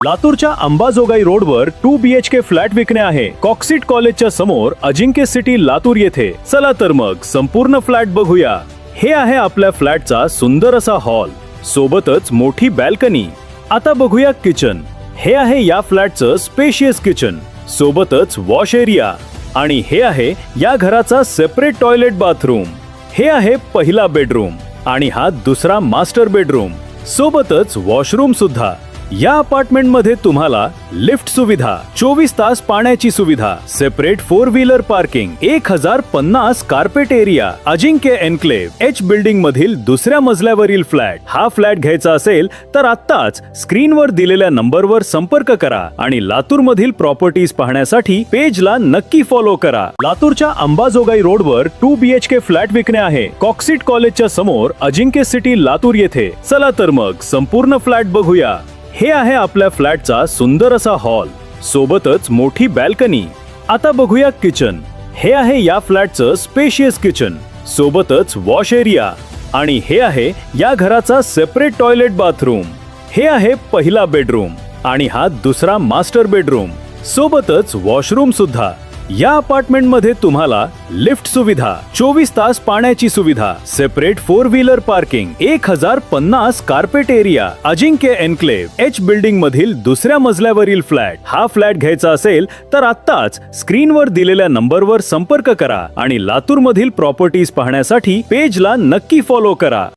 लातूरच्या अंबाजोगाई रोडवर 2 BHK flat विकणे आहे. कॉक्सिट कॉलेजच्या समोर अजिंक्य सिटी लातूर येथे. चला तर मग संपूर्ण फ्लॅट बघूया. हे आहे आपल्या फ्लॅटचा सुंदर असा हॉल, सोबतच मोठी बॅल्कनी. आता बघूया किचन. हे आहे या फ्लॅटचं स्पेशियस किचन, सोबतच वॉश एरिया. आणि हे आहे या घराचा सेपरेट टॉयलेट बाथरूम. हे आहे पहिला बेडरूम आणि हा दुसरा मास्टर बेडरूम, सोबतच वॉशरूम सुद्धा. या अपार्टमेंट मध्ये तुम्हाला लिफ्ट सुविधा, 24 तास पाण्याची सुविधा, separate 4 wheeler parking, 1050 carpet area, Ajinkya enclave H building मधील दुसऱ्या मजल्यावरील फ्लॅट. हा फ्लॅट घ्यायचा असेल तर आत्ताच स्क्रीनवर दिलेल्या नंबरवर संपर्क करा आणि लातूर मधील प्रॉपर्टीज पाहण्यासाठी पेजला नक्की फॉलो करा. लातूरच्या अंबाजोगाई रोडवर 2 BHK फ्लॅट विकणे आहे. कॉक्सिट कॉलेजच्या समोर अजिंक्य सिटी लातूर येथे. चला तर मग संपूर्ण फ्लॅट बघूया. हे आहे आपल्या फ्लॅटचा सुंदर असा हॉल, सोबतच मोठी बॅल्कनी. आता बघूया किचन. हे आहे या फ्लॅटचं स्पेशियस किचन, सोबतच वॉश एरिया. आणि हे आहे या घराचा सेपरेट टॉयलेट बाथरूम. हे आहे पहिला बेडरूम आणि हा दुसरा मास्टर बेडरूम, सोबतच वॉशरूम सुद्धा. या अपार्टमेंट मध्ये तुम्हाला लिफ्ट सुविधा, 24 तास पाण्याची सुविधा, separate 4 wheeler parking, 1050 carpet area, Ajinkya enclave H building मधील दुसऱ्या मजल्यावरील फ्लॅट. हा फ्लॅट घ्यायचा असेल तर आत्ताच स्क्रीनवर दिलेल्या नंबरवर संपर्क करा आणि लातूर मधील प्रॉपर्टीज पाहण्यासाठी पेजला नक्की फॉलो करा.